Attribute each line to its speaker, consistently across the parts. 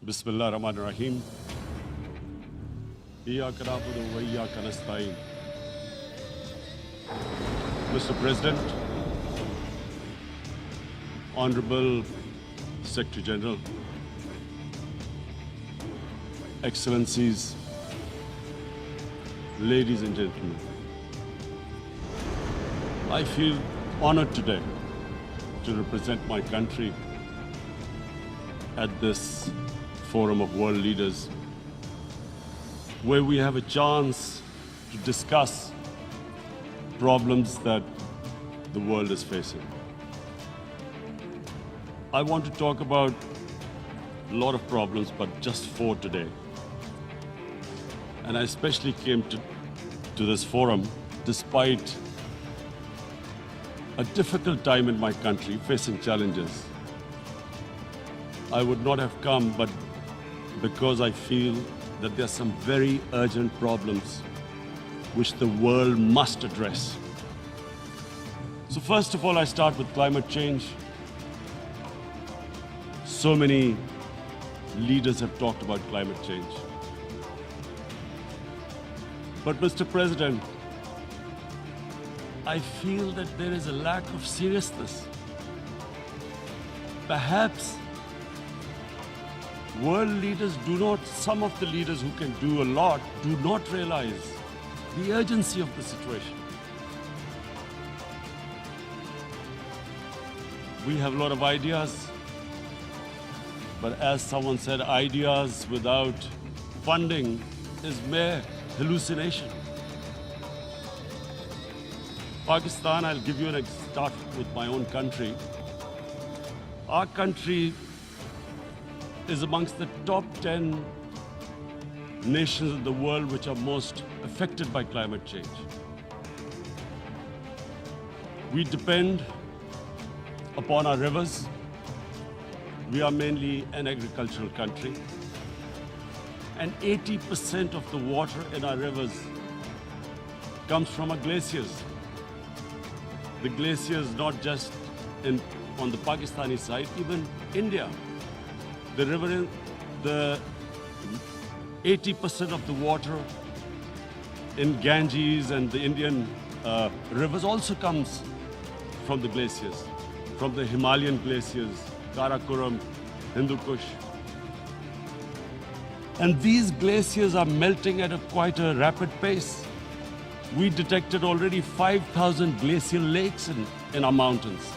Speaker 1: Bismillah Rahman Rahim. Iyyaka na'budu wa iyyaka nasta'in. Mr. President, Honorable Secretary General, Excellencies, ladies and gentlemen, I feel honored today to represent my country at this forum of world leaders, where we have a chance to discuss problems that the world is facing. I want to talk about a lot of problems, but just four today. And I especially came to this forum despite a difficult time in my country, facing challenges. I would not have come, but because I feel that there are some very urgent problems which the world must address. So first of all, I start with climate change. So many leaders have talked about climate change. But Mr. President, I feel that there is a lack of seriousness. Perhaps world leaders some of the leaders who can do a lot, do not realize the urgency of the situation. We have a lot of ideas, but as someone said, ideas without funding is mere hallucination. Pakistan, I'll give you start with my own country. Our country is amongst the top 10 nations in the world which are most affected by climate change. We depend upon our rivers. We are mainly an agricultural country. And 80% of the water in our rivers comes from our glaciers. The glaciers not just on the Pakistani side, even India. The river, the 80% of the water in Ganges and the Indian rivers also comes from the glaciers, from the Himalayan glaciers, Karakoram, Hindu Kush. And these glaciers are melting at quite a rapid pace. We detected already 5,000 glacial lakes in our mountains.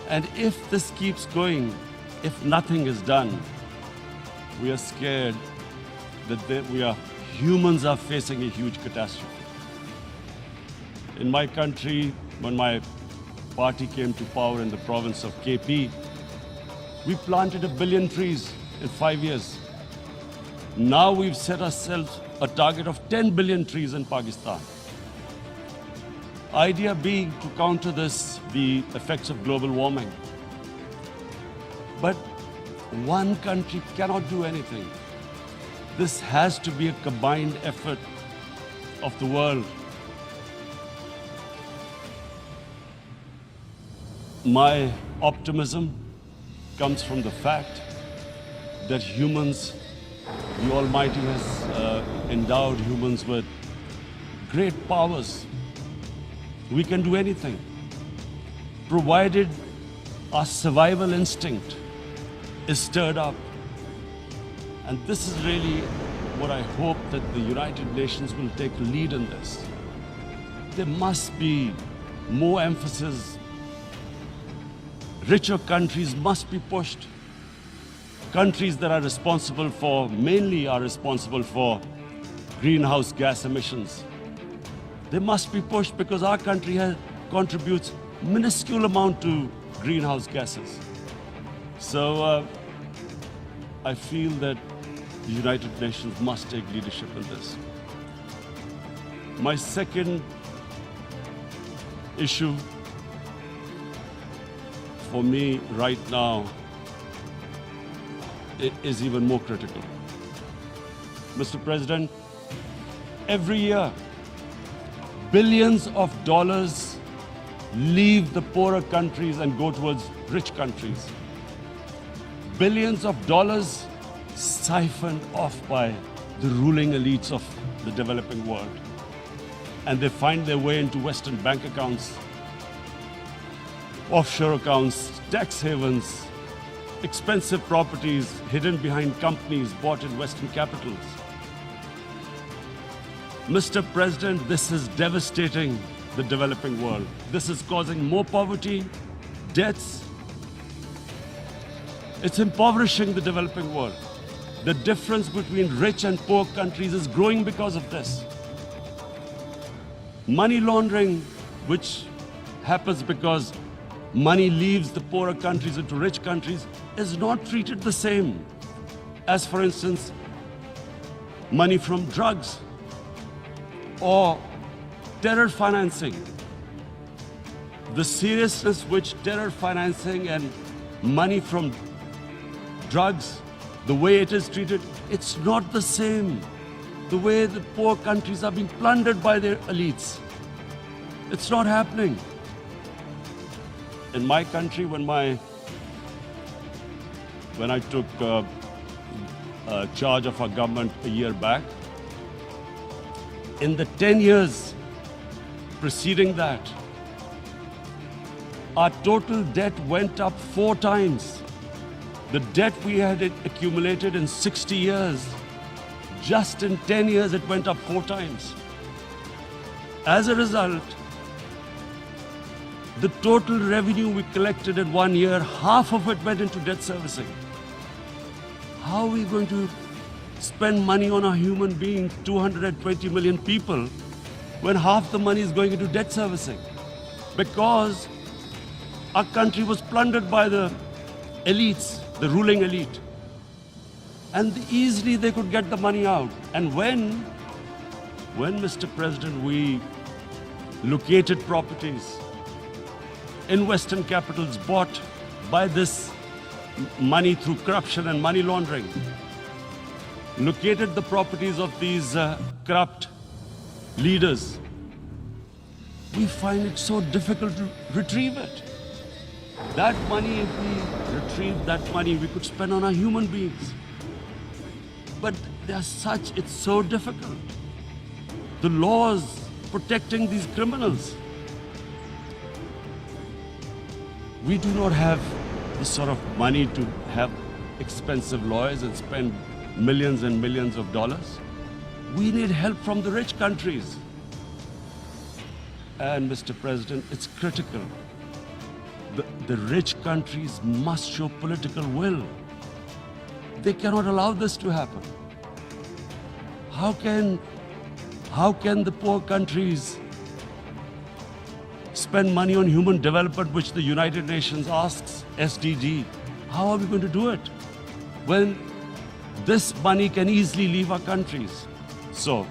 Speaker 1: And if this keeps going, if nothing is done, we are scared that humans are facing a huge catastrophe. In my country, when my party came to power in the province of KP, we planted 1 billion trees in 5 years. Now we've set ourselves a target of 10 billion trees in Pakistan. Idea being to counter the effects of global warming. But one country cannot do anything. This has to be a combined effort of the world. My optimism comes from the fact that humans, the Almighty has endowed humans with great powers. We can do anything, provided our survival instinct is stirred up. And this is really what I hope that the United Nations will take lead in this. There must be more emphasis. Richer countries must be pushed. Countries that are mainly responsible for greenhouse gas emissions. They must be pushed because our country contributes minuscule amount to greenhouse gases. So I feel that the United Nations must take leadership in this. My second issue for me right now is even more critical. Mr. President, every year, billions of dollars leave the poorer countries and go towards rich countries. billions of dollars siphoned off by the ruling elites of the developing world. And they find their way into Western bank accounts, offshore accounts, tax havens, expensive properties hidden behind companies bought in Western capitals. Mr. President, this is devastating the developing world. This is causing more poverty, debts. It's impoverishing the developing world. The difference between rich and poor countries is growing because of this. Money laundering, which happens because money leaves the poorer countries into rich countries, is not treated the same as, for instance, money from drugs or terror financing. The seriousness which terror financing and money from drugs, the way it is treated, it's not the same. The way the poor countries are being plundered by their elites. It's not happening. In my country, when I took charge of our government a year back, in the 10 years preceding that, our total debt went up 4 times. The debt we had accumulated in 60 years, just in 10 years it went up 4 times. As a result, the total revenue we collected in 1 year, half of it went into debt servicing. How are we going to spend money on a human being, 220 million people, when half the money is going into debt servicing? Because our country was plundered by the elites, the ruling elite. And easily they could get the money out. And when, Mr. President, we located properties in Western capitals bought by this money through corruption and money laundering, located the properties of these corrupt leaders, we find it so difficult to retrieve it. That money, if we retrieve that money, we could spend on our human beings. But it's so difficult. The laws protecting these criminals. We do not have the sort of money to have expensive lawyers and spend millions and millions of dollars. We need help from the rich countries. And Mr. President, it's critical. The rich countries must show political will. They cannot allow this to happen. How can the poor countries spend money on human development, which the United Nations asks, SDG? How are we going to do it when this money can easily leave our countries? So,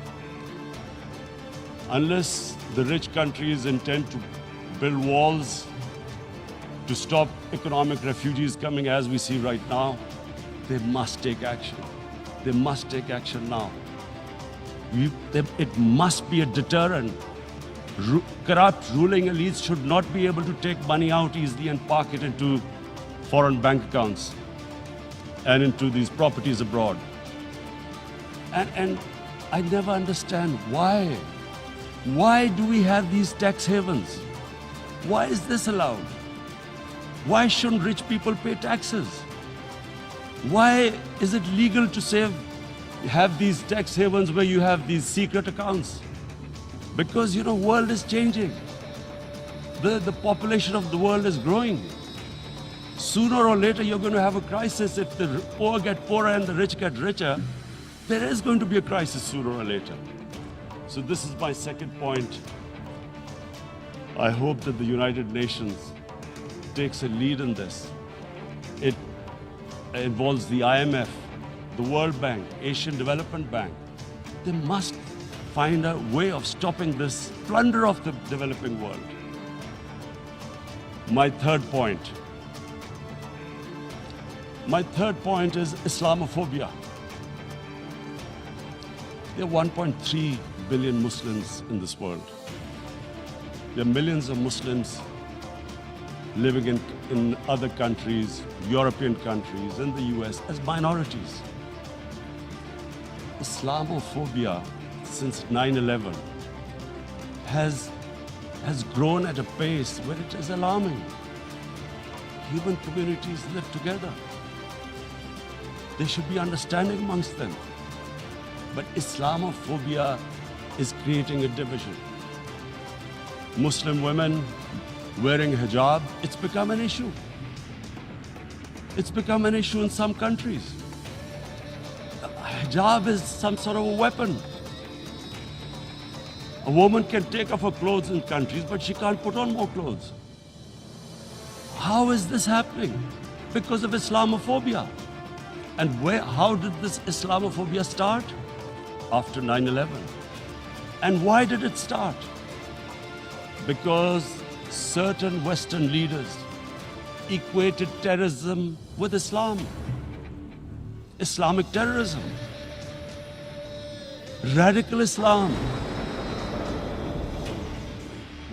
Speaker 1: unless the rich countries intend to build walls to stop economic refugees coming as we see right now, they must take action. They must take action now. It must be a deterrent. Corrupt ruling elites should not be able to take money out easily and park it into foreign bank accounts and into these properties abroad. And I never understand why. Why do we have these tax havens? Why is this allowed? Why shouldn't rich people pay taxes? Why is it legal to have these tax havens where you have these secret accounts? Because, world is changing. The population of the world is growing. Sooner or later, you're going to have a crisis. If the poor get poorer and the rich get richer, there is going to be a crisis sooner or later. So this is my second point. I hope that the United Nations takes a lead in this. It involves the IMF, the World Bank, Asian Development Bank. They must find a way of stopping this plunder of the developing world. My third point is Islamophobia. There are 1.3 billion Muslims in this world. There are millions of Muslims living in in other countries, European countries, in the US, as minorities. Islamophobia since 9/11 has grown at a pace where it is alarming. Human communities live together. There should be understanding amongst them. But Islamophobia is creating a division. Muslim women wearing hijab, it's become an issue. It's become an issue in some countries. Hijab is some sort of a weapon. A woman can take off her clothes in countries, but she can't put on more clothes. How is this happening? Because of Islamophobia. And how did this Islamophobia start? After 9/11. And why did it start? Because certain Western leaders equated terrorism with Islam. Islamic terrorism. Radical Islam.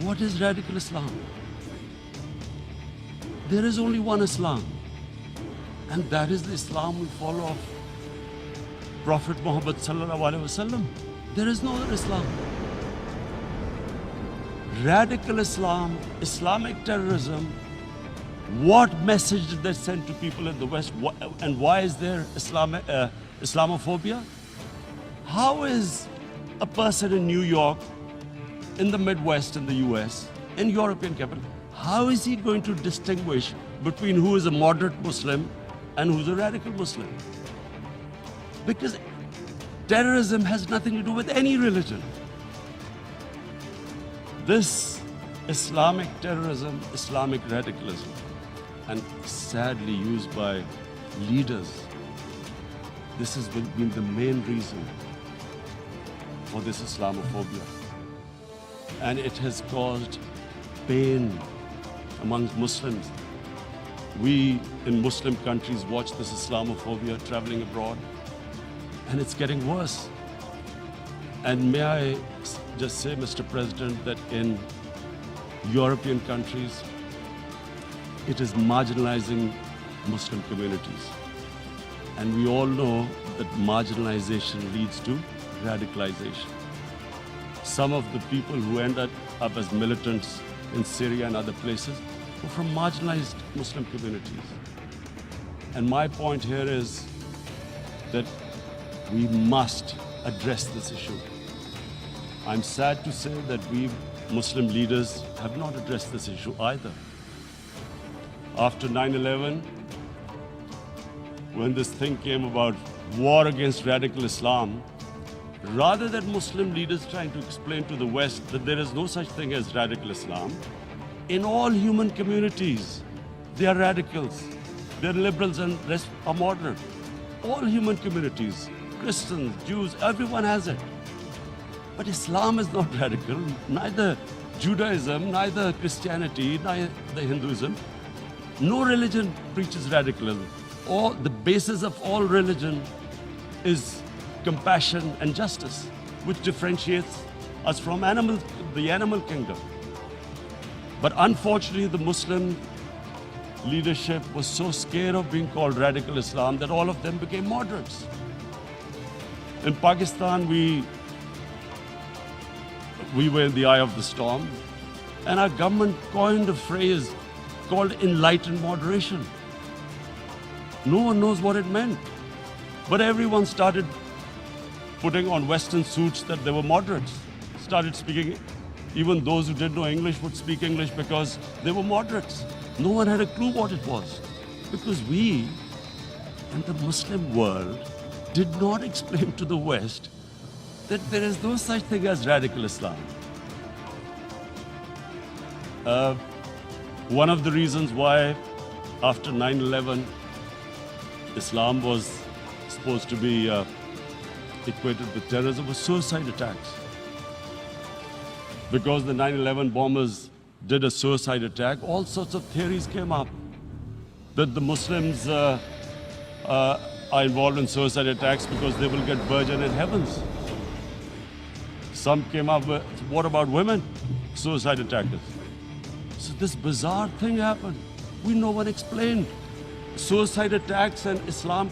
Speaker 1: What is radical Islam? There is only one Islam. And that is the Islam we follow of Prophet Muhammad sallallahu alaihi wasallam. There is no other Islam. Radical Islam, Islamic terrorism, what message did they send to people in the West? And why is there Islamophobia? How is a person in New York, in the Midwest, in the US, in European capital, how is he going to distinguish between who is a moderate Muslim and who's a radical Muslim? Because terrorism has nothing to do with any religion. This Islamic terrorism, Islamic radicalism, and sadly used by leaders, this has been the main reason for this Islamophobia. And it has caused pain amongst Muslims. We in Muslim countries watch this Islamophobia traveling abroad, and it's getting worse. And may I just say, Mr. President, that in European countries, it is marginalizing Muslim communities. And we all know that marginalization leads to radicalization. Some of the people who end up as militants in Syria and other places were from marginalized Muslim communities. And my point here is that we must address this issue. I'm sad to say that we Muslim leaders have not addressed this issue either. After 9/11, when this thing came about war against radical Islam, rather than Muslim leaders trying to explain to the West that there is no such thing as radical Islam, in all human communities, they are radicals. They're liberals and rest are moderate. All human communities, Christians, Jews, everyone has it. But Islam is not radical, neither Judaism, neither Christianity, neither Hinduism. No religion preaches radicalism. The basis of all religion is compassion and justice, which differentiates us from the animal kingdom. But unfortunately, the Muslim leadership was so scared of being called radical Islam that all of them became moderates. In Pakistan, we were in the eye of the storm, and our government coined a phrase called enlightened moderation. No one knows what it meant, but everyone started putting on Western suits that they were moderates, started speaking. Even those who didn't know English would speak English because they were moderates. No one had a clue what it was, because we in the Muslim world did not explain to the West that there is no such thing as radical Islam. One of the reasons why after 9/11 Islam was supposed to be equated with terrorism was suicide attacks. Because the 9/11 bombers did a suicide attack, all sorts of theories came up that the Muslims are involved in suicide attacks because they will get virgin in heavens. Some came up with, what about women? Suicide attackers. So this bizarre thing happened. No one explained. Suicide attacks and Islam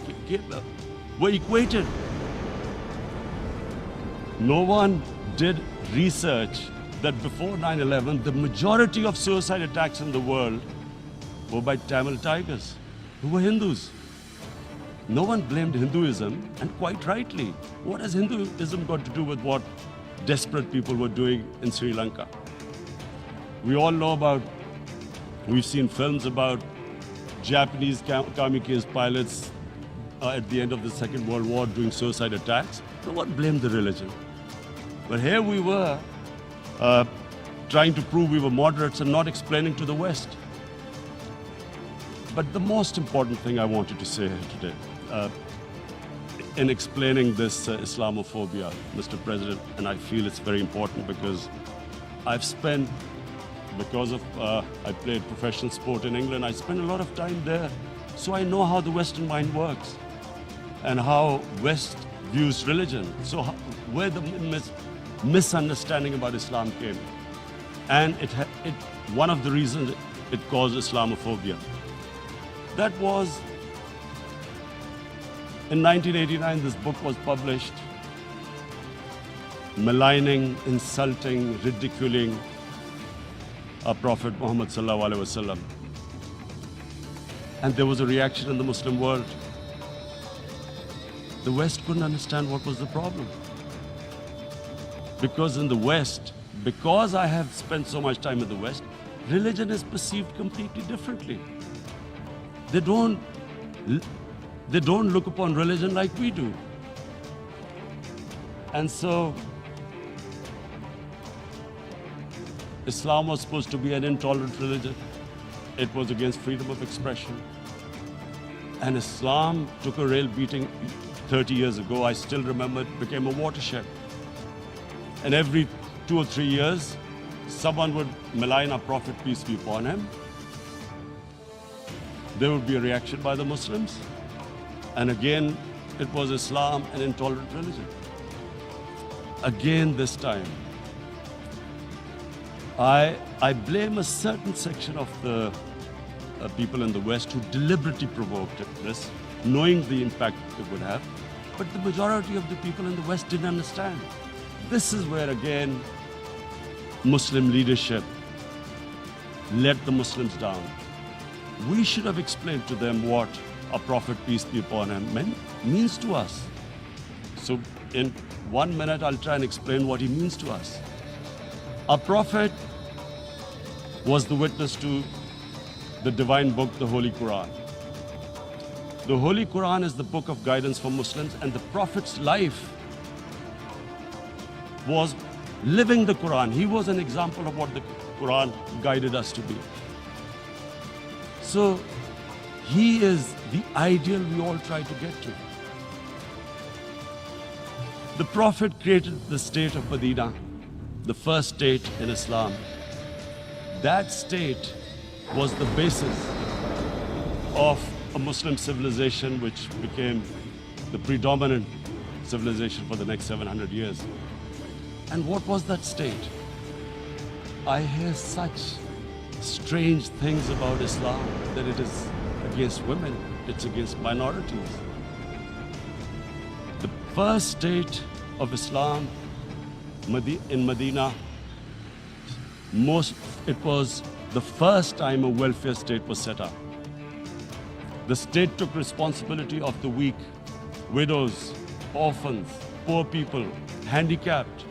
Speaker 1: were equated. No one did research that before 9/11, the majority of suicide attacks in the world were by Tamil tigers, who were Hindus. No one blamed Hinduism, and quite rightly. What has Hinduism got to do with what desperate people were doing in Sri Lanka? We all know about, we've seen films about Japanese kamikaze pilots at the end of the Second World War doing suicide attacks. No one blamed the religion. But here we were trying to prove we were moderates and not explaining to the West. But the most important thing I wanted to say here today, in explaining this Islamophobia, Mr. President, and I feel it's very important because I've spent, because of I played professional sport in England, I spent a lot of time there. So I know how the Western mind works and how West views religion. So where the misunderstanding about Islam came. And one of the reasons it caused Islamophobia. That was, in 1989, this book was published, maligning, insulting, ridiculing our Prophet Muhammad sallallahu alaihi wasallam. And there was a reaction in the Muslim world. The West couldn't understand what was the problem. Because in the West, because I have spent so much time in the West, religion is perceived completely differently. They don't look upon religion like we do. And so Islam was supposed to be an intolerant religion. It was against freedom of expression. And Islam took a real beating 30 years ago. I still remember it became a watershed. And every 2 or 3 years, someone would malign our Prophet, peace be upon him. There would be a reaction by the Muslims. And again, it was Islam, an intolerant religion. Again this time, I blame a certain section of the people in the West who deliberately provoked this, knowing the impact it would have. But the majority of the people in the West didn't understand. This is where, again, Muslim leadership let the Muslims down. We should have explained to them what our Prophet, peace be upon him, means to us. So in 1 minute, I'll try and explain what he means to us. Our Prophet was the witness to the divine book, the Holy Quran. The Holy Quran is the book of guidance for Muslims, and the Prophet's life was living the Quran. He was an example of what the Quran guided us to be. So he is the ideal we all try to get to. The Prophet created the state of Medina, the first state in Islam. That state was the basis of a Muslim civilization which became the predominant civilization for the next 700 years. And what was that state? I hear such strange things about Islam, that it is against women, it's against minorities. The first state of Islam in Medina, it was the first time a welfare state was set up. The state took responsibility of the weak, widows, orphans, poor people, handicapped.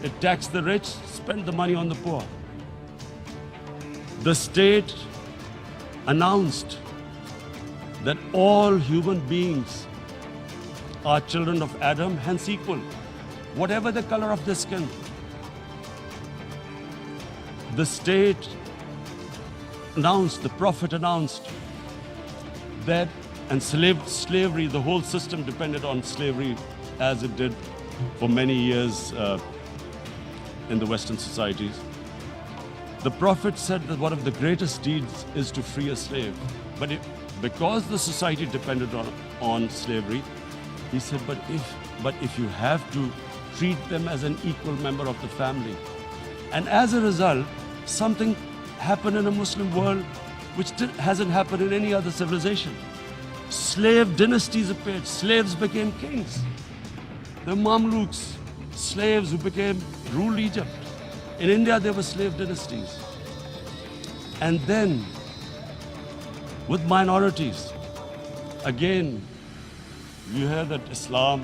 Speaker 1: It taxed the rich, spent the money on the poor. The state announced that all human beings are children of Adam, hence equal, whatever the color of their skin. The state announced, the Prophet announced that, and slavery, the whole system depended on slavery as it did for many years in the Western societies. The Prophet said that one of the greatest deeds is to free a slave. But because the society depended on slavery, he said, but if you have to treat them as an equal member of the family. And as a result, something happened in a Muslim world which hasn't happened in any other civilization. Slave dynasties appeared. Slaves became kings. The Mamluks, slaves who ruled Egypt. In India, there were slave dynasties. And then, with minorities, again, you hear that Islam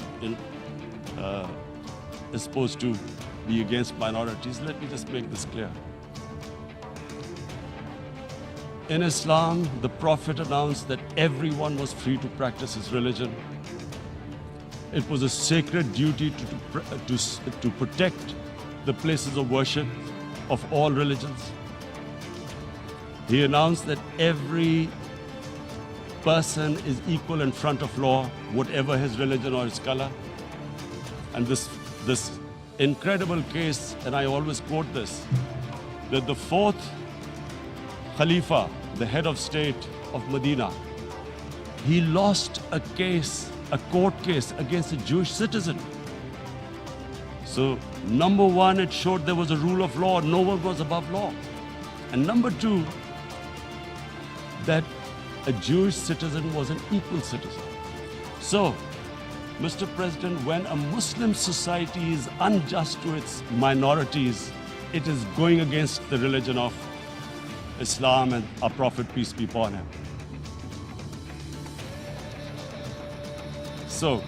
Speaker 1: is supposed to be against minorities. Let me just make this clear. In Islam, the Prophet announced that everyone was free to practice his religion. It was a sacred duty to protect the places of worship of all religions. He announced that every person is equal in front of law, whatever his religion or his color. And this incredible case, and I always quote this, that the fourth Khalifa, the head of state of Medina, he lost a court case against a Jewish citizen. So, number one, it showed there was a rule of law, no one was above law. And number two, that a Jewish citizen was an equal citizen. So, Mr. President, when a Muslim society is unjust to its minorities, it is going against the religion of Islam and our Prophet, peace be upon him. So,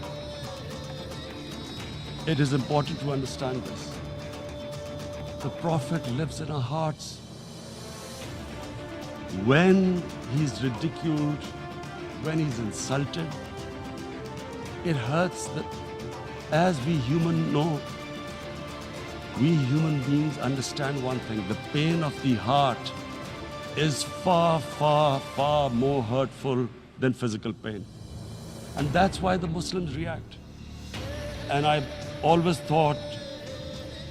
Speaker 1: it is important to understand this. The Prophet lives in our hearts. When he's ridiculed, when he's insulted, it hurts that as we human know, we human beings understand one thing, the pain of the heart is far, far, far more hurtful than physical pain. And that's why the Muslims react. And I always thought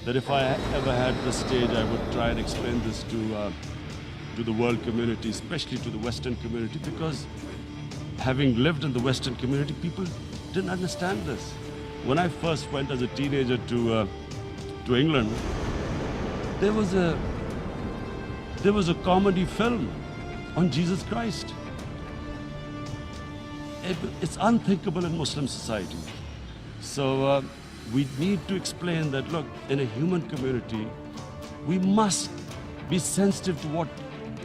Speaker 1: that if I ever had the stage, I would try and explain this to the world community, especially to the Western community, because having lived in the Western community, people didn't understand this. When I first went as a teenager to England, there was a comedy film on Jesus Christ. It's unthinkable in Muslim society. So we need to explain that, look, in a human community, we must be sensitive to what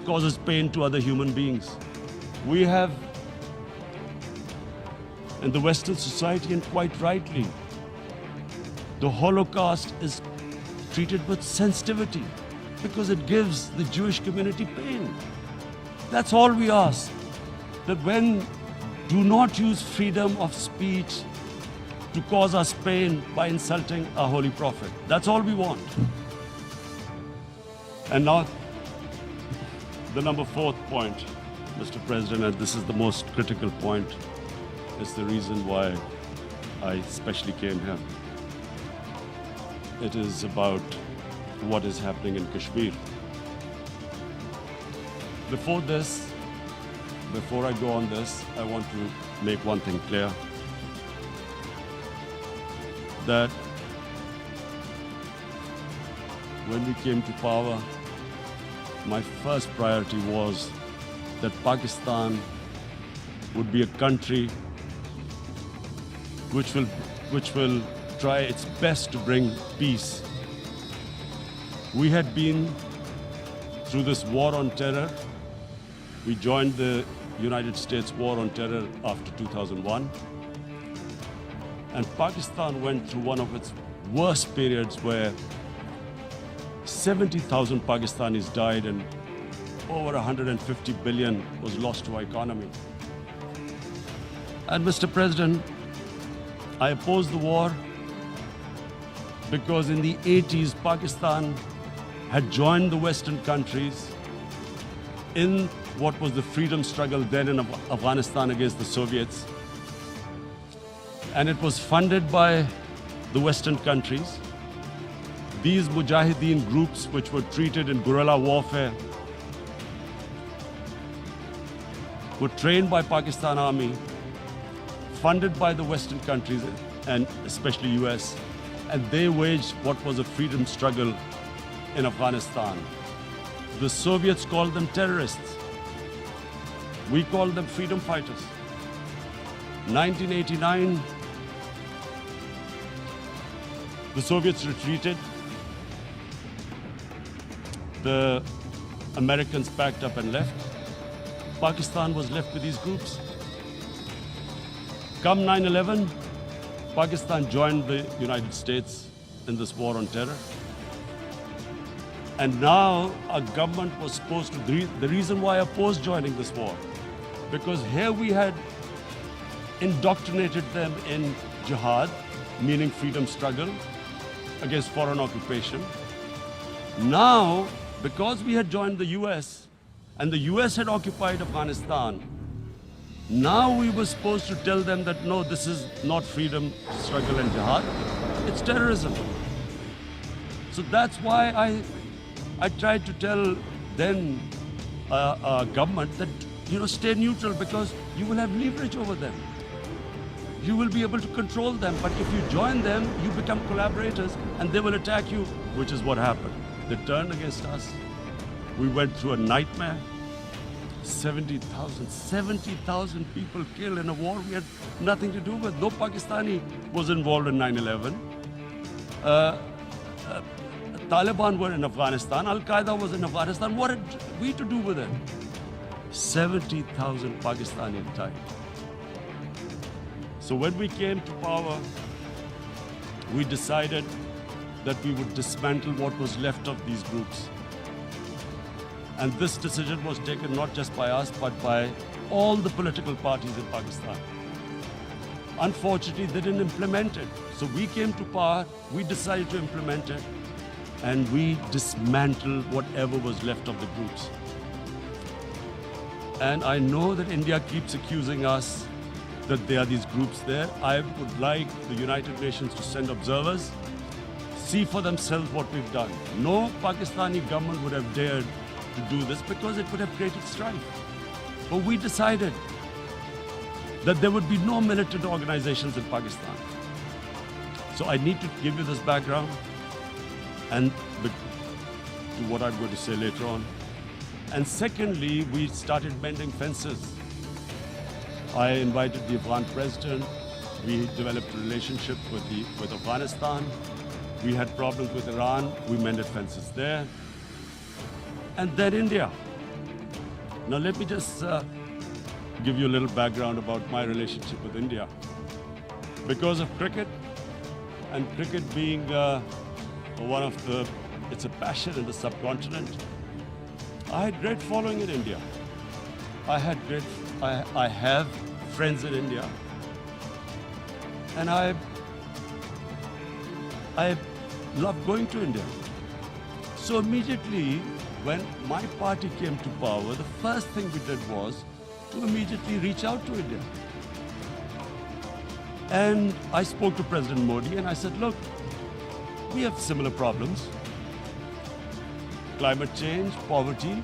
Speaker 1: causes pain to other human beings. We have, in the Western society, and quite rightly, the Holocaust is treated with sensitivity because it gives the Jewish community pain. That's all we ask. That when do not use freedom of speech to cause us pain by insulting our Holy Prophet. That's all we want. And now, the number fourth point, Mr. President, and this is the most critical point, is the reason why I especially came here. It is about what is happening in Kashmir. Before I go on this, I want to make one thing clear. That when we came to power, my first priority was that Pakistan would be a country which will try its best to bring peace. We had been through this war on terror. We joined the United States war on terror after 2001. And Pakistan went through one of its worst periods where 70,000 Pakistanis died and over 150 billion was lost to our economy. And Mr. President, I opposed the war because in the 80s, Pakistan had joined the Western countries in what was the freedom struggle then in Afghanistan against the Soviets. And it was funded by the Western countries. These Mujahideen groups, which were treated in guerrilla warfare, were trained by Pakistan Army, funded by the Western countries and especially US, and they waged what was a freedom struggle in Afghanistan. The Soviets called them terrorists. We called them freedom fighters. 1989, the Soviets retreated. The Americans packed up and left. Pakistan was left with these groups. Come 9/11, Pakistan joined the United States in this war on terror. And now our government was supposed to, the reason why I opposed joining this war, because here we had indoctrinated them in jihad, meaning freedom struggle against foreign occupation. Now, because we had joined the US and the US had occupied Afghanistan, now we were supposed to tell them that no, this is not freedom struggle and jihad, it's terrorism. So that's why I tried to tell then government that, stay neutral, because you will have leverage over them. You will be able to control them, but if you join them, you become collaborators and they will attack you, which is what happened. They turned against us. We went through a nightmare. 70,000 people killed in a war we had nothing to do with. No Pakistani was involved in 9/11. Taliban were in Afghanistan. Al-Qaeda was in Afghanistan. What had we to do with it? 70,000 Pakistani died. So when we came to power, we decided that we would dismantle what was left of these groups. And this decision was taken not just by us, but by all the political parties in Pakistan. Unfortunately, they didn't implement it. So we came to power, we decided to implement it, and we dismantled whatever was left of the groups. And I know that India keeps accusing us that there are these groups there. I would like the United Nations to send observers, see for themselves what we've done. No Pakistani government would have dared to do this because it would have created strife. But we decided that there would be no militant organizations in Pakistan. So I need to give you this background and to what I'm going to say later on. And secondly, we started mending fences. I invited the Afghan president. We developed a relationship with Afghanistan. We had problems with Iran. We mended fences there. And then India. Now let me just give you a little background about my relationship with India. Because of cricket, and cricket being it's a passion in the subcontinent, I had great following in India. I have friends in India. And I love going to India. So immediately, when my party came to power, the first thing we did was to immediately reach out to India. And I spoke to President Modi and I said, look, we have similar problems. Climate change, poverty,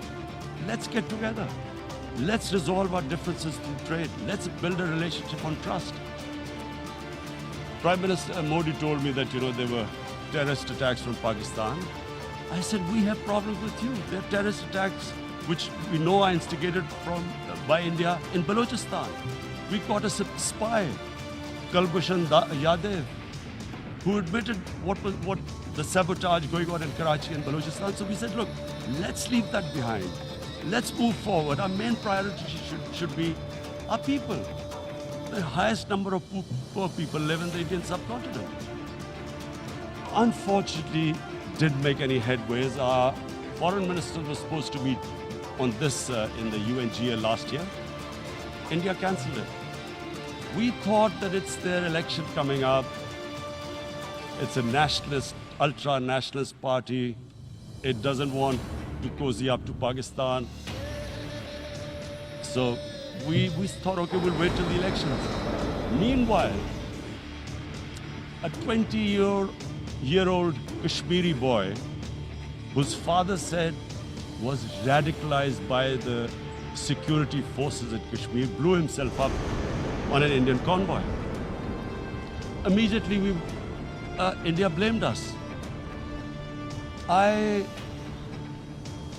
Speaker 1: let's get together. Let's resolve our differences through trade. Let's build a relationship on trust. Prime Minister Modi told me that, there were terrorist attacks from Pakistan. I said, we have problems with you. There are terrorist attacks which we know are instigated by India in Balochistan. We caught a spy, Kulbhushan Yadav, who admitted what the sabotage going on in Karachi and Balochistan. So we said, look, let's leave that behind. Let's move forward. Our main priority should be our people. The highest number of poor people live in the Indian subcontinent. Unfortunately, didn't make any headways. Our foreign minister was supposed to meet on this in the UNGA last year. India cancelled it. We thought that it's their election coming up. It's a nationalist, ultra-nationalist party. It doesn't want to cozy up to Pakistan. So we thought, okay, we'll wait till the elections. Meanwhile, a 20-year-old Kashmiri boy, whose father said was radicalized by the security forces at Kashmir, blew himself up on an Indian convoy. Immediately, India blamed us. I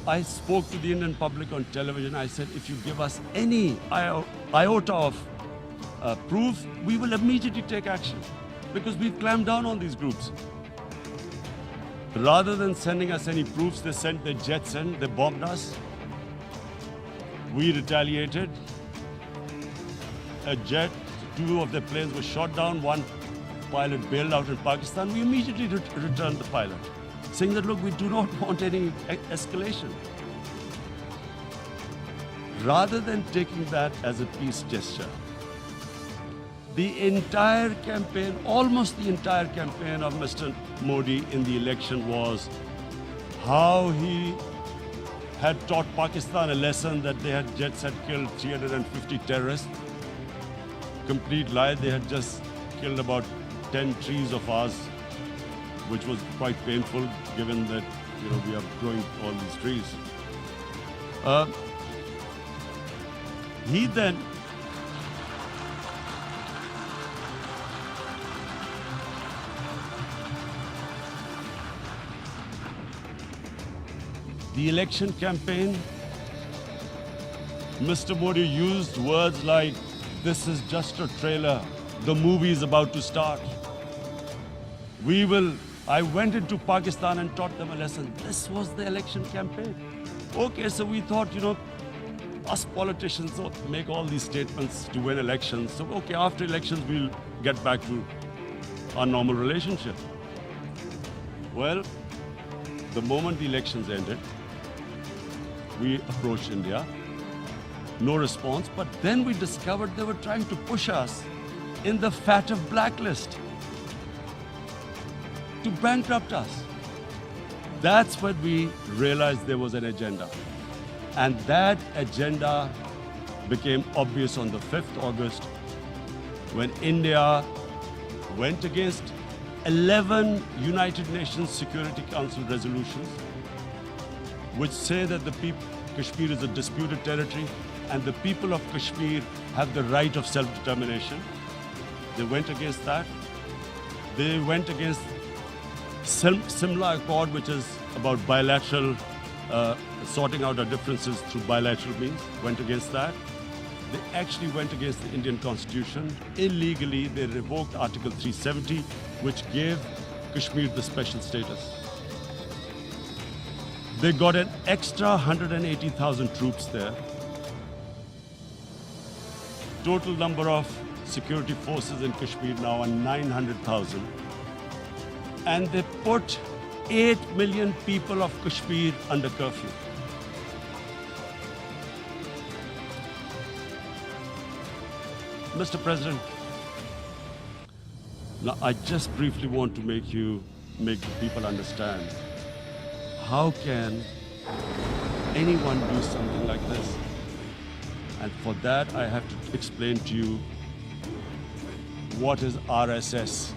Speaker 1: I spoke to the Indian public on television. I said, if you give us any iota of proof, we will immediately take action because we've clamped down on these groups. Rather than sending us any proofs, they sent their jets in, they bombed us. We retaliated. A jet, 2 of their planes were shot down, 1 pilot bailed out in Pakistan. We immediately returned the pilot, saying that, look, we do not want any escalation. Rather than taking that as a peace gesture, the entire campaign, almost the entire campaign of Mr. Modi in the election was how he had taught Pakistan a lesson that jets had killed 350 terrorists. Complete lie. They had just killed about 10 trees of ours, which was quite painful given that we are growing all these trees. He then the election campaign, Mr. Modi used words like, this is just a trailer, the movie is about to start. I went into Pakistan and taught them a lesson. This was the election campaign. Okay, so we thought, us politicians make all these statements to win elections. So, okay, after elections, we'll get back to our normal relationship. Well, the moment the elections ended, we approached India. No response, but then we discovered they were trying to push us in the FATF blacklist to bankrupt us. That's when we realized there was an agenda. And that agenda became obvious on the 5th August when India went against 11 United Nations Security Council resolutions which say that Kashmir is a disputed territory and the people of Kashmir have the right of self-determination. They went against that. They went against Simla Accord, which is about bilateral, sorting out our differences through bilateral means, went against that. They actually went against the Indian Constitution. Illegally, they revoked Article 370, which gave Kashmir the special status. They got an extra 180,000 troops there. Total number of security forces in Kashmir now are 900,000. And they put 8 million people of Kashmir under curfew. Mr. President, now I just briefly want to make the people understand how can anyone do something like this? And for that, I have to explain to you what is RSS.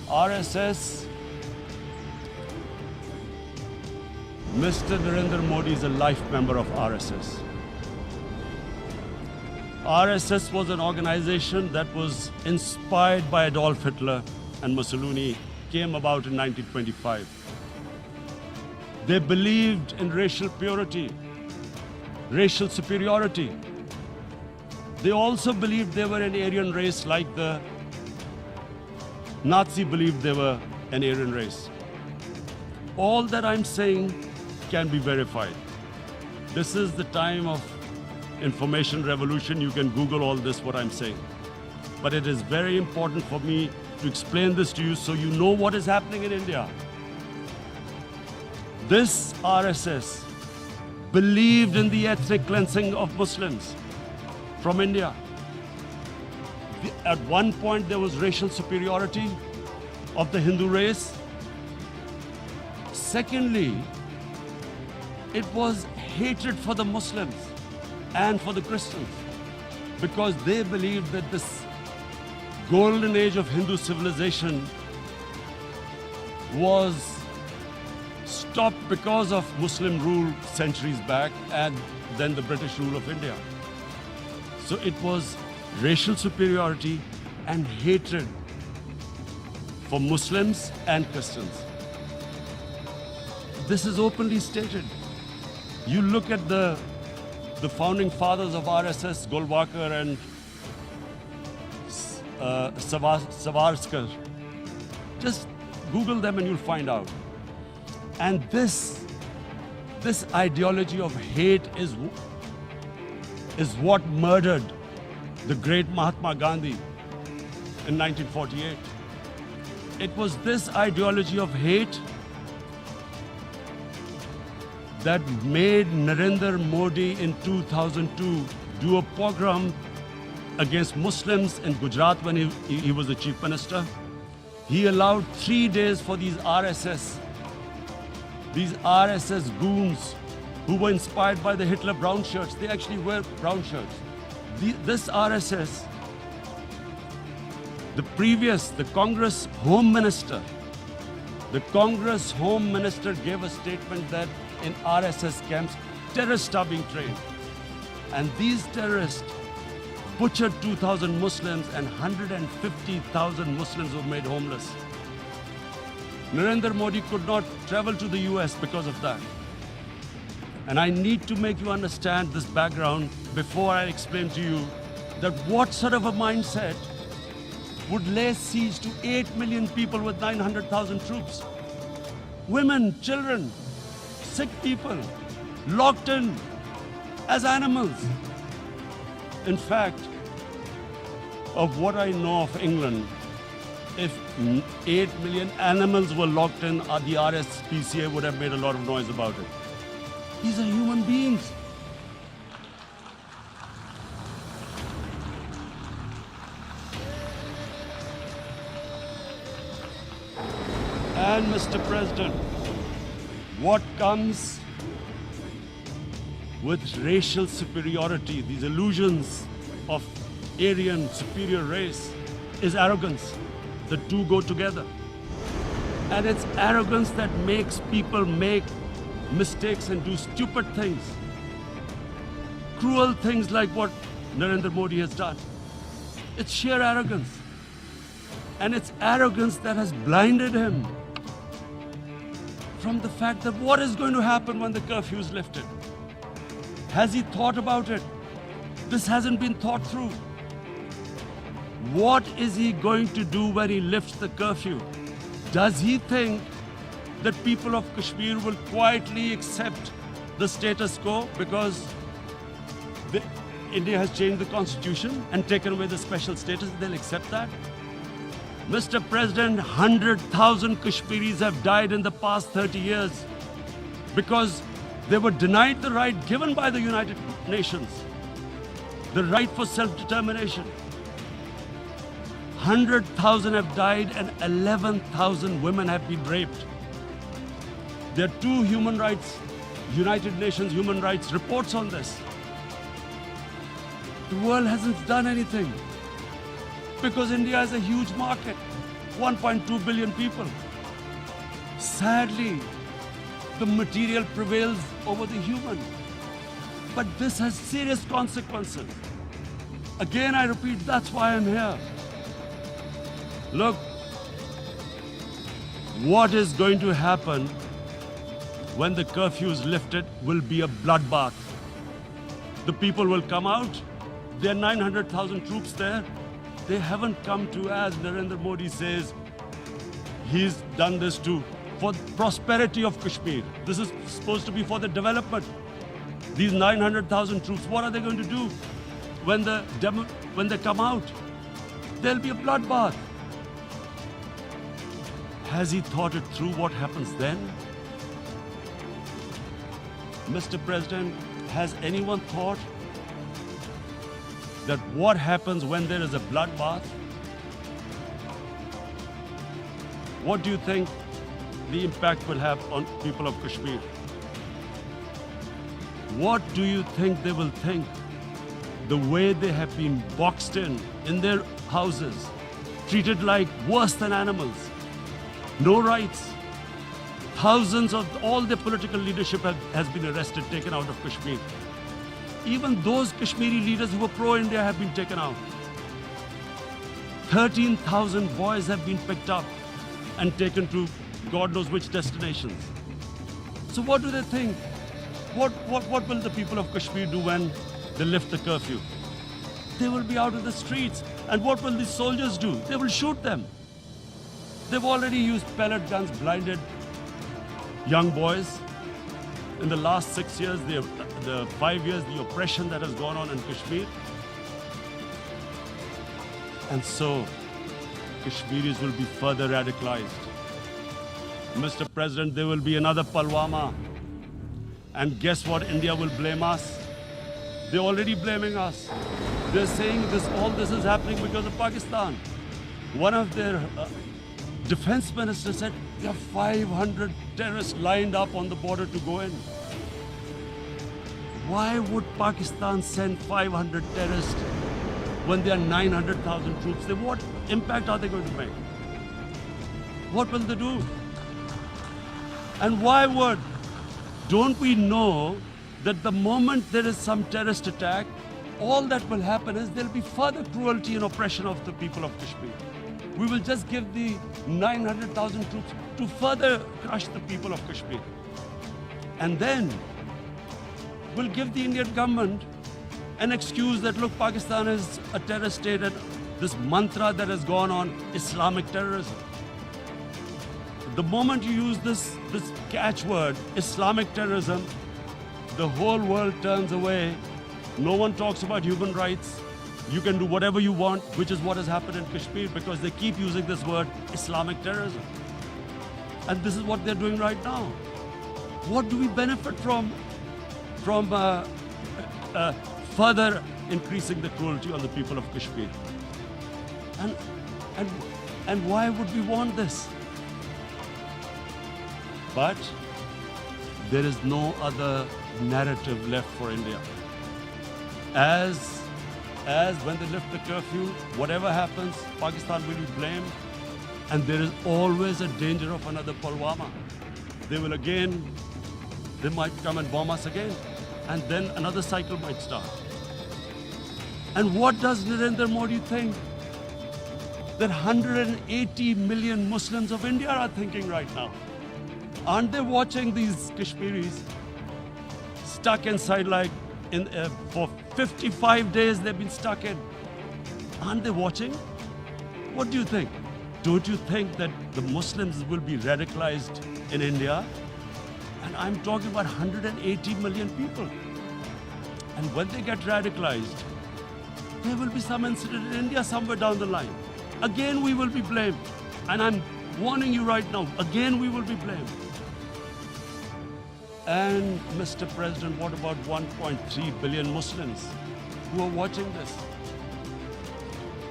Speaker 1: RSS, Mr. Narendra Modi is a life member of RSS. RSS was an organization that was inspired by Adolf Hitler and Mussolini, came about in 1925. They believed in racial purity, racial superiority. They also believed they were an Aryan race like the Nazi believed they were an Aryan race. All that I'm saying can be verified. This is the time of information revolution. You can Google all this, what I'm saying. But it is very important for me to explain this to you so you know what is happening in India. This RSS believed in the ethnic cleansing of Muslims from India. At one point, there was racial superiority of the Hindu race. Secondly, it was hatred for the Muslims and for the Christians because they believed that this golden age of Hindu civilization was stopped because of Muslim rule centuries back and then the British rule of India. So it was racial superiority and hatred for Muslims and Christians. This is openly stated. You look at the founding fathers of RSS, Golwalkar and Savarkar. Just Google them and you'll find out. And this ideology of hate is what murdered the great Mahatma Gandhi in 1948. It was this ideology of hate that made Narendra Modi in 2002 do a pogrom against Muslims in Gujarat when he was the chief minister. He allowed 3 days for these RSS goons who were inspired by the Hitler brown shirts. They actually wear brown shirts. This RSS, the Congress Home Minister gave a statement that in RSS camps, terrorists are being trained. And these terrorists butchered 2,000 Muslims and 150,000 Muslims were made homeless. Narendra Modi could not travel to the US because of that. And I need to make you understand this background before I explain to you that what sort of a mindset would lay siege to 8 million people with 900,000 troops. Women, children, sick people, locked in as animals. In fact, of what I know of England, if 8 million animals were locked in, the RSPCA would have made a lot of noise about it. These are human beings. And Mr. President, what comes with racial superiority, these illusions of Aryan superior race, is arrogance. The two go together. And it's arrogance that makes people make mistakes and do stupid things. Cruel things like what Narendra Modi has done. It's sheer arrogance. And it's arrogance that has blinded him from the fact that what is going to happen when the curfew is lifted. Has he thought about it? This hasn't been thought through. What is he going to do when he lifts the curfew? Does he think that people of Kashmir will quietly accept the status quo because India has changed the constitution and taken away the special status? They'll accept that? Mr. President, 100,000 Kashmiris have died in the past 30 years because they were denied the right given by the United Nations, the right for self-determination. 100,000 have died and 11,000 women have been raped. There are 2 United Nations human rights reports on this. The world hasn't done anything because India is a huge market, 1.2 billion people. Sadly, the material prevails over the human. But this has serious consequences. Again, I repeat, that's why I'm here. Look, what is going to happen when the curfew is lifted will be a bloodbath. The people will come out. There are 900,000 troops there. They haven't come to, as Narendra Modi says, he's done this for prosperity of Kashmir. This is supposed to be for the development. These 900,000 troops, what are they going to do when they come out? There'll be a bloodbath. Has he thought it through what happens then? Mr. President, has anyone thought that what happens when there is a bloodbath? What do you think the impact will have on people of Kashmir? What do you think they will think? The way they have been boxed in their houses, treated like worse than animals, no rights. Thousands of all the political leadership has been arrested, taken out of Kashmir. Even those Kashmiri leaders who were pro-India have been taken out. 13,000 boys have been picked up and taken to God knows which destinations. So what do they think? What will the people of Kashmir do when they lift the curfew? They will be out in the streets. And what will these soldiers do? They will shoot them. They've already used pellet guns, blinded young boys. In the last 6 years, the 5 years, the oppression that has gone on in Kashmir. And so, Kashmiris will be further radicalized. Mr. President, there will be another Pulwama. And guess what? India will blame us. They're already blaming us. They're saying all this is happening because of Pakistan. One of their defense ministers said, there are 500 terrorists lined up on the border to go in. Why would Pakistan send 500 terrorists when there are 900,000 troops? What impact are they going to make? What will they do? And why would? Don't we know that the moment there is some terrorist attack, all that will happen is there will be further cruelty and oppression of the people of Kashmir. We will just give the 900,000 troops to further crush the people of Kashmir. And then we'll give the Indian government an excuse that, look, Pakistan is a terrorist state, and this mantra that has gone on, Islamic terrorism. The moment you use this catchword, Islamic terrorism, the whole world turns away. No one talks about human rights. You can do whatever you want, which is what has happened in Kashmir, because they keep using this word, Islamic terrorism. And this is what they're doing right now. What do we benefit from further increasing the cruelty on the people of Kashmir? And why would we want this? But there is no other narrative left for India. As when they lift the curfew, whatever happens, Pakistan will be blamed, and there is always a danger of another Pulwama. They might come and bomb us again, and then another cycle might start. And what does Narendra Modi think? That 180 million Muslims of India are thinking right now. Aren't they watching these Kashmiris stuck inside for 55 days they've been stuck in? Aren't they watching? What do you think? Don't you think that the Muslims will be radicalized in India? And I'm talking about 180 million people. And when they get radicalized, there will be some incident in India somewhere down the line. Again, we will be blamed. And I'm warning you right now, again we will be blamed. And Mr. President, what about 1.3 billion Muslims who are watching this?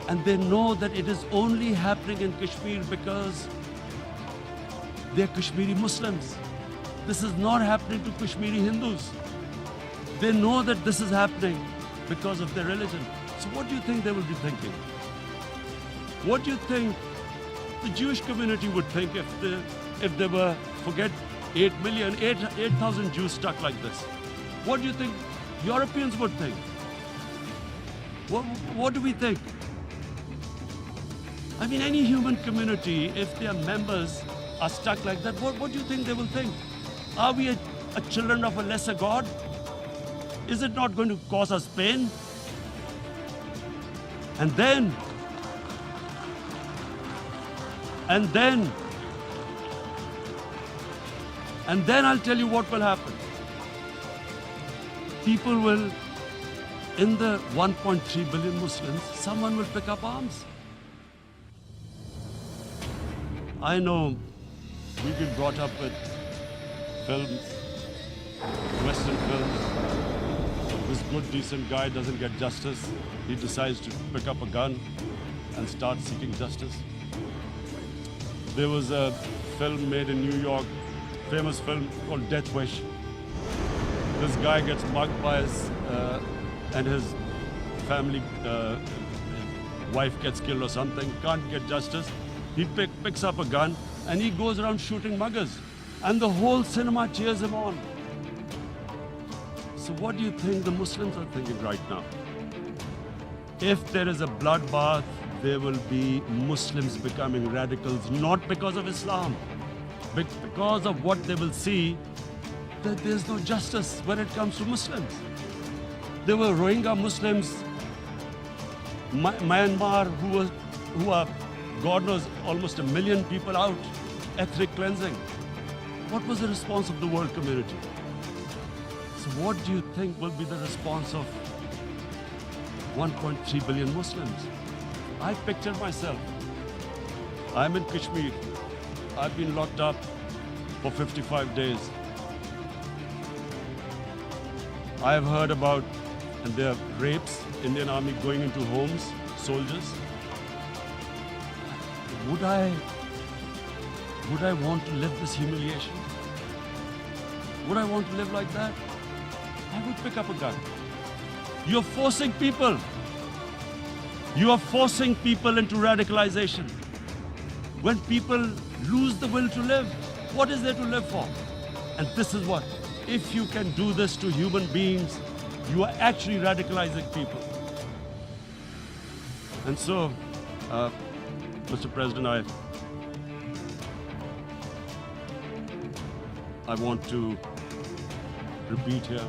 Speaker 1: And they know that it is only happening in Kashmir because they're Kashmiri Muslims. This is not happening to Kashmiri Hindus. They know that this is happening because of their religion. So what do you think they will be thinking? What do you think the Jewish community would think if they were, forget 8,000 Jews stuck like this? What do you think Europeans would think? What do we think? I mean, any human community, if their members are stuck like that, what do you think they will think? Are we a children of a lesser God? Is it not going to cause us pain? And then I'll tell you what will happen. People will, in the 1.3 billion Muslims, someone will pick up arms. I know we've been brought up with films, Western films. This good, decent guy doesn't get justice. He decides to pick up a gun and start seeking justice. There was a film made in New York, famous film called Death Wish. This guy gets mugged by his family, wife gets killed or something, can't get justice. He picks up a gun and he goes around shooting muggers. And the whole cinema cheers him on. So what do you think the Muslims are thinking right now? If there is a bloodbath, there will be Muslims becoming radicals, not because of Islam, but because of what they will see that there's no justice when it comes to Muslims. There were Rohingya Muslims, Myanmar, who are, God knows, almost 1 million people out, ethnic cleansing. What was the response of the world community? So what do you think will be the response of 1.3 billion Muslims? I picture myself. I'm in Kashmir. I've been locked up for 55 days. I have heard about, and there are rapes, Indian Army going into homes, soldiers. Would I want to live this humiliation? Would I want to live like that? I would pick up a gun. You're forcing people. You are forcing people into radicalization. When people lose the will to live, what is there to live for? And this is what, if you can do this to human beings, you are actually radicalizing people. And so, Mr. President, I want to repeat here,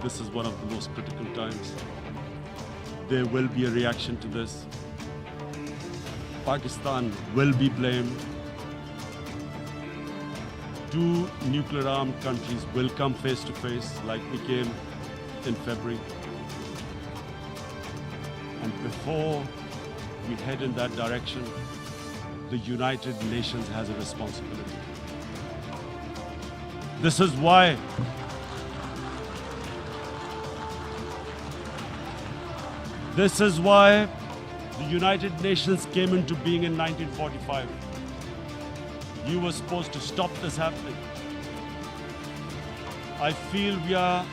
Speaker 1: this is one of the most critical times. There will be a reaction to this. Pakistan will be blamed. 2 nuclear-armed countries will come face to face like we came in February. And before we head in that direction, the United Nations has a responsibility. This is why the United Nations came into being in 1945. You were supposed to stop this happening. I feel we are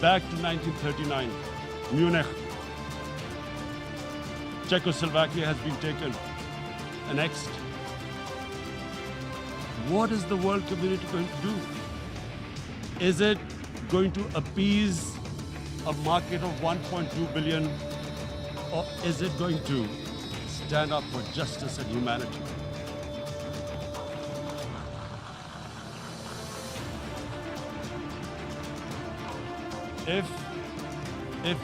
Speaker 1: back to 1939, Munich. Czechoslovakia has been taken, annexed. What is the world community going to do? Is it going to appease a market of 1.2 billion, or is it going to stand up for justice and humanity? If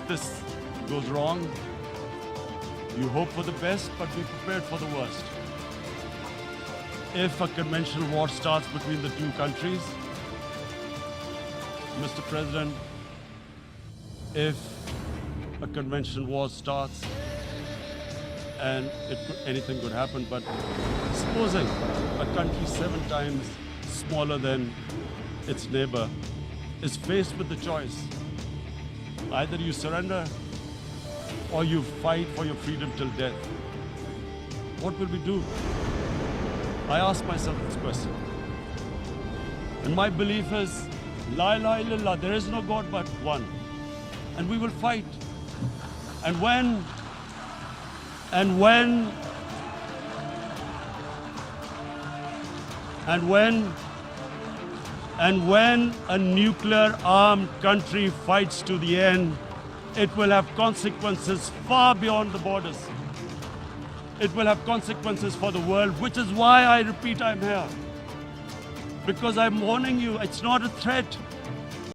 Speaker 1: this goes wrong, you hope for the best, but be prepared for the worst. If a conventional war starts between the 2 countries, Mr. President, if a conventional war starts, and anything could happen, but supposing a country 7 times smaller than its neighbor is faced with the choice, either you surrender or you fight for your freedom till death, what will we do? I ask myself this question. And my belief is, La ilaha illallah, there is no God but one. And we will fight. And when a nuclear-armed country fights to the end, it will have consequences far beyond the borders. It will have consequences for the world, which is why I repeat I'm here. Because I'm warning you, it's not a threat.